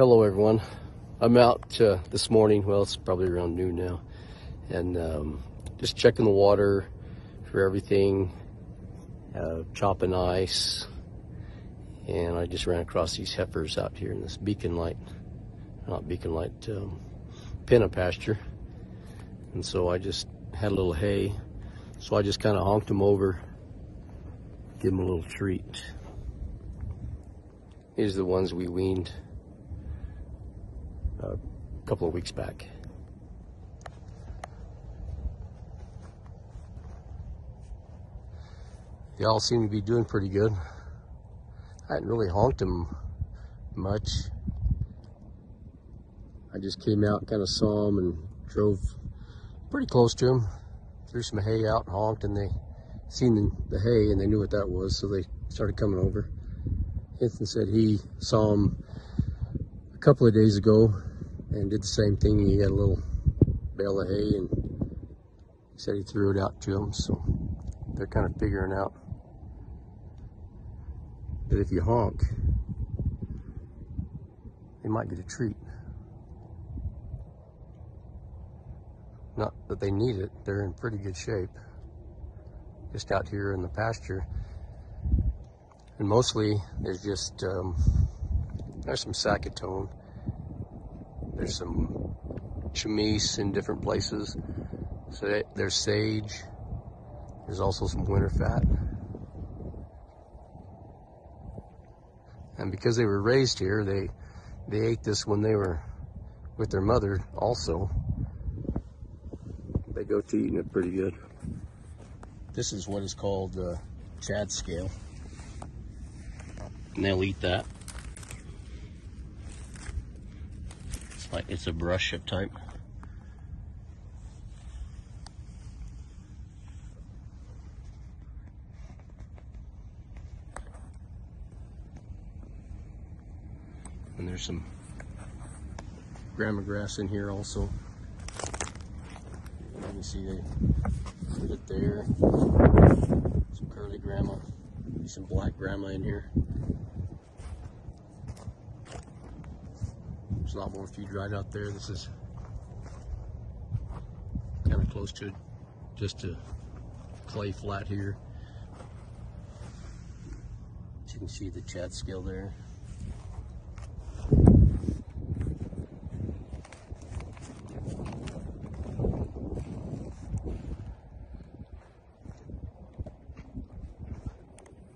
Hello everyone. I'm out this morning, well it's probably around noon now, and just checking the water for everything, chopping ice, and I just ran across these heifers out here in this Pinta pasture, and so I just had a little hay, so I just kind of honked them over, give them a little treat. These are the ones we weaned a couple of weeks back. They all seem to be doing pretty good. I hadn't really honked them much. I just came out, kind of saw them, and drove pretty close to them, threw some hay out and honked, and they seen the hay and they knew what that was, so they started coming over. Ethan said he saw them a couple of days ago and did the same thing. He had a little bale of hay and he said he threw it out to them, so they're kind of figuring out that if you honk, they might get a treat. Not that they need it, they're in pretty good shape. Just out here in the pasture. And mostly there's just, there's some saccatone, there's some chamise in different places. So there's sage, there's also some winter fat. And because they were raised here, they ate this when they were with their mother also. They go to eating it pretty good. This is what is called Chad scale. And they'll eat that. It's a brush up type. And there's some grama grass in here also. You can see they put it there. Some curly grama, some black grama in here. There's a lot more feed right out there. This is kind of close to just a clay flat here. As you can see the Chad scale there.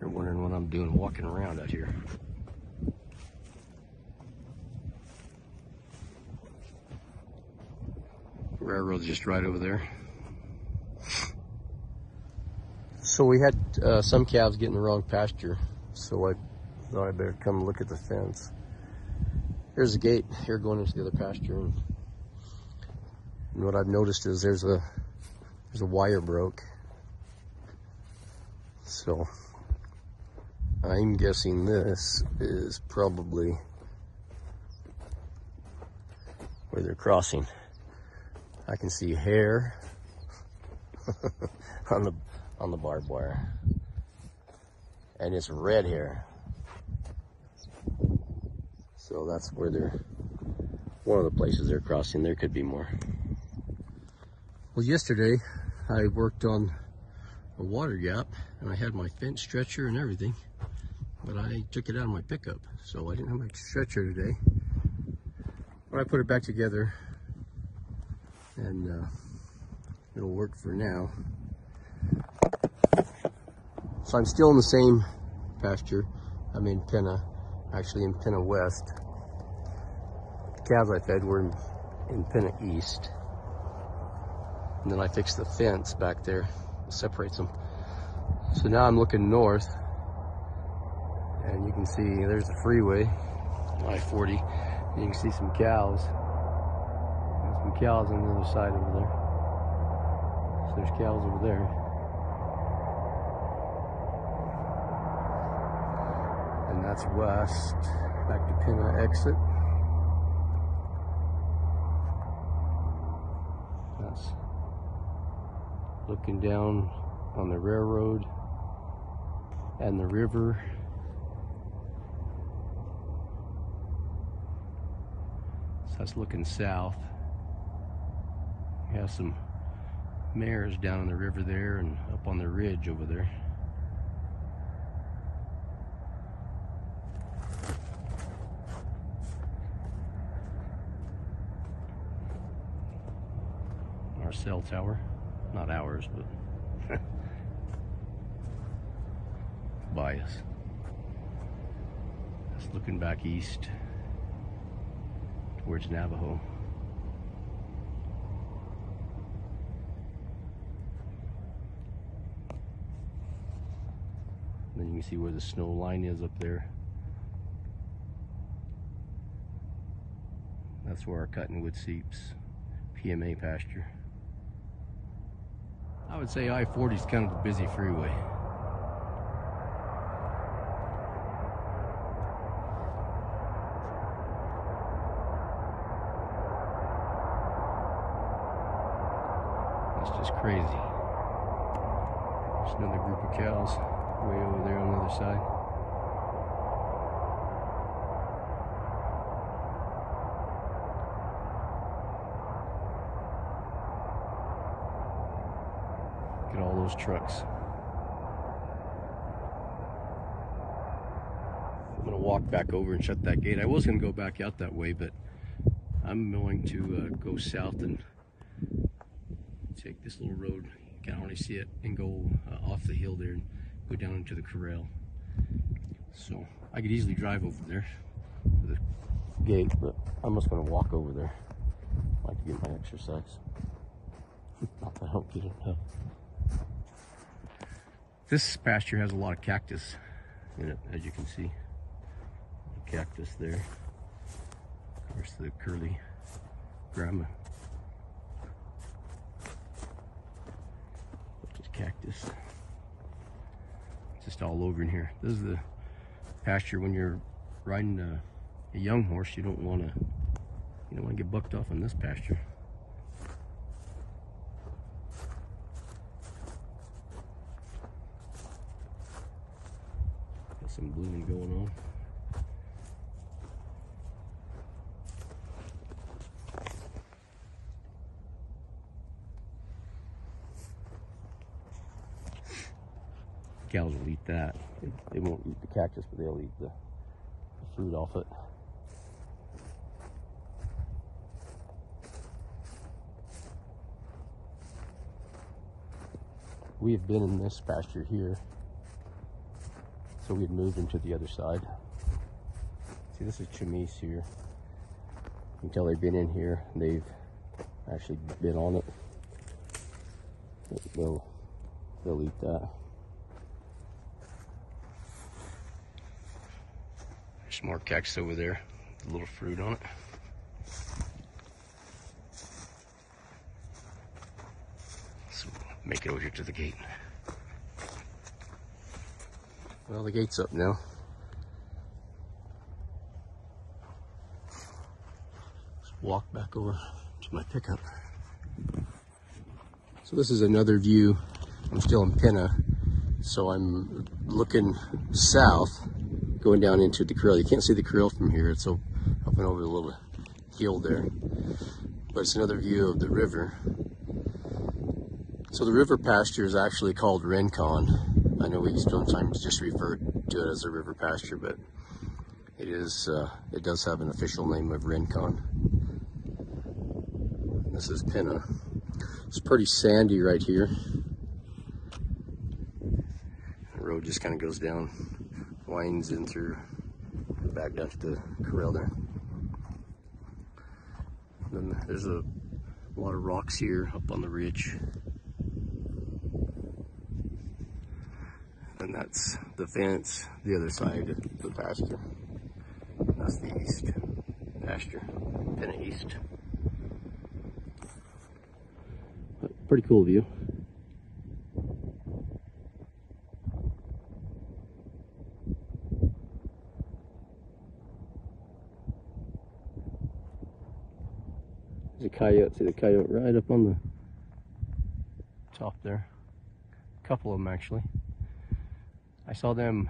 You're wondering what I'm doing walking around out here. Railroad's just right over there. So we had some calves get in the wrong pasture, so I thought I'd better come look at the fence. There's a gate here going into the other pasture, and what I've noticed is there's a wire broke. So I'm guessing this is probably where they're crossing. I can see hair on the barbed wire, and it's red hair. So that's where they're, one of the places they're crossing. There could be more. Well, yesterday I worked on a water gap, and I had my fence stretcher and everything, but I took it out of my pickup, so I didn't have my stretcher today. But I put it back together, and it'll work for now. So I'm still in the same pasture. I'm in Pinta, actually in Pinta West. The calves I fed were in Pinta East. And then I fixed the fence back there, separates them. So now I'm looking north, and you can see there's the freeway, I-40. You can see some cows. There's some cows on the other side over there. So there's cows over there. And that's west, back to Pinta exit. That's looking down on the railroad and the river. That's looking south. We have some mares down on the river there and up on the ridge over there. Our cell tower, not ours, but by us. That's looking back east towards Navajo. Then you can see where the snow line is up there. That's where our cottonwood seeps, PMA pasture. I would say I-40 is kind of a busy freeway. It's just crazy. There's another group of cows way over there on the other side. Look at all those trucks. I'm gonna walk back over and shut that gate. I was gonna go back out that way, but I'm going to go south and take this little road. You can hardly see it, and go off the hill there and go down into the corral. So I could easily drive over there to the gate, but I'm just going to walk over there. I like to get my exercise. Not that I don't get enough. This pasture has a lot of cactus in it, as you can see. Cactus there. Of course, the curly grandma. Cactus. It's just all over in here. This is the pasture when you're riding a young horse. You don't want to get bucked off on this pasture. Got some blooming going on. Cows will eat that. They won't eat the cactus, but they'll eat the fruit off it. We have been in this pasture here, so we had moved into the other side. See, this is chamise here. You can tell they've been in here. They've actually been on it. They'll eat that. There's more cactus over there, a little fruit on it. So make it over here to the gate. Well, the gate's up now. Let's walk back over to my pickup. So this is another view. I'm still in Pinta, so I'm looking south, going down into the corral. You can't see the corral from here. It's up and over the little hill there. But it's another view of the river. So the river pasture is actually called Rincon. I know we sometimes just refer to it as a river pasture, but it is. It does have an official name of Rincon. This is Pinta. It's pretty sandy right here. The road just kind of goes down, winds in through, back down to the corral there. Then there's a lot of rocks here up on the ridge. And that's the fence, the other side of the pasture. That's the east pasture, Pinta East. But pretty cool view. There's a coyote. See the coyote right up on the top there. A couple of them actually. I saw them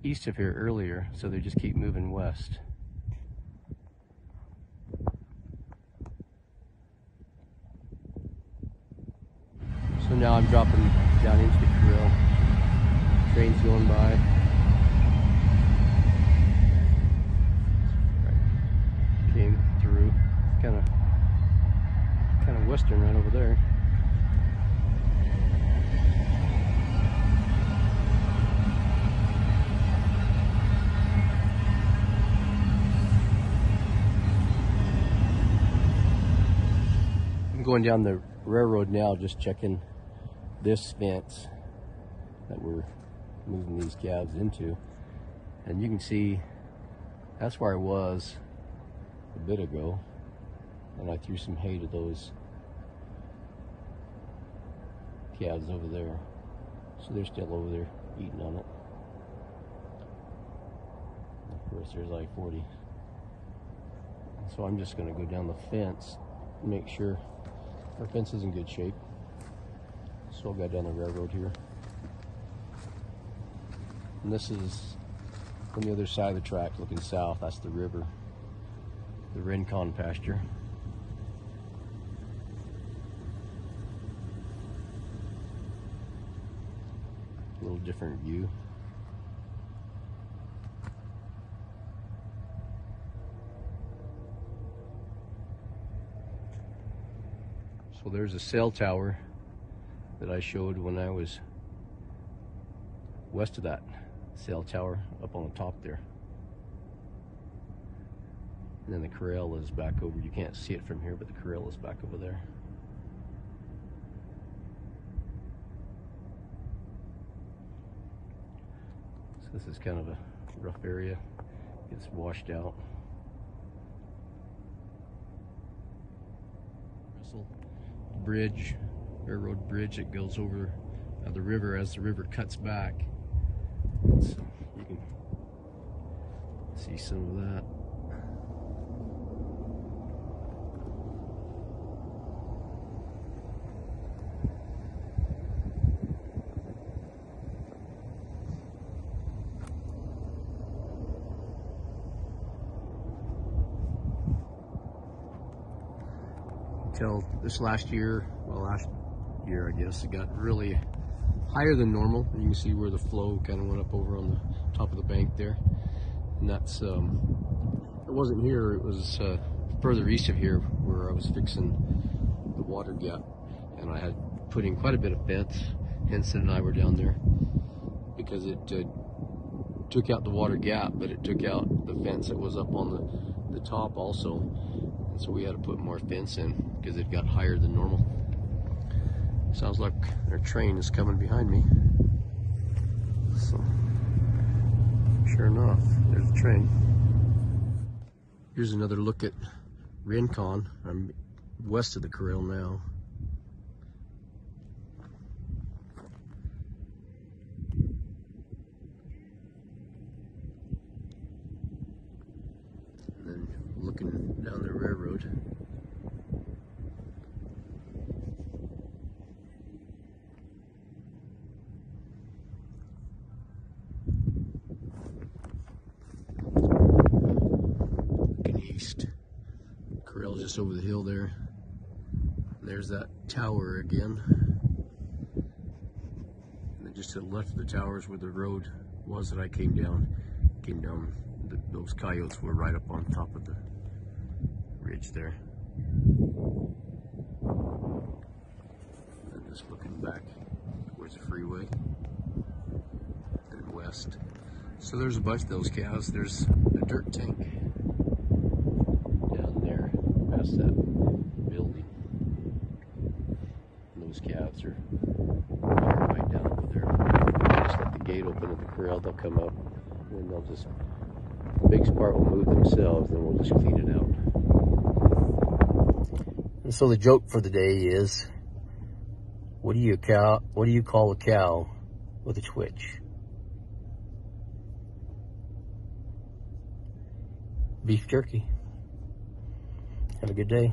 east of here earlier, so they just keep moving west. now I'm dropping down into the corral. Train's going by. Came through. Kind of western right over there. I'm going down the railroad now, just checking this fence that we're moving these calves into, and you can see that's where I was a bit ago, and I threw some hay to those calves over there, so they're still over there eating on it. And of course there's like 40, so I'm just going to go down the fence and make sure our fence is in good shape. So I'll go down the railroad here. And this is from the other side of the track looking south. That's the river, the Rincon pasture. A little different view. So there's a cell tower that I showed when I was west of that cell tower up on the top there. And then the corral is back over. You can't see it from here, but the corral is back over there. So this is kind of a rough area. It's washed out. Bridge, railroad bridge that goes over the river as the river cuts back. So you can see some of that. Until this last year, I guess, it got really higher than normal. You can see where the flow kind of went up over on the top of the bank there. And that's, it wasn't here, it was further east of here where I was fixing the water gap. And I had put in quite a bit of fence. Henson and I were down there because it took out the water gap, but it took out the fence that was up on the top also. And so we had to put more fence in because it got higher than normal. Sounds like our train is coming behind me. So, sure enough, there's the train. Here's another look at Rincon. I'm west of the corral now. And then looking down the railroad. East. Corral just over the hill there. There's that tower again. And then just to the left of the tower is where the road was that I came down. Those coyotes were right up on top of the ridge there. And just looking back towards the freeway and west. So there's a bunch of those cows. There's a dirt tank past that building. And those calves are right down over there. Just let the gate open at the corral, they'll come up and they'll just, the big part will move themselves, then we'll just clean it out. And so the joke for the day is, what do you call a cow with a twitch? Beef jerky. Have a good day.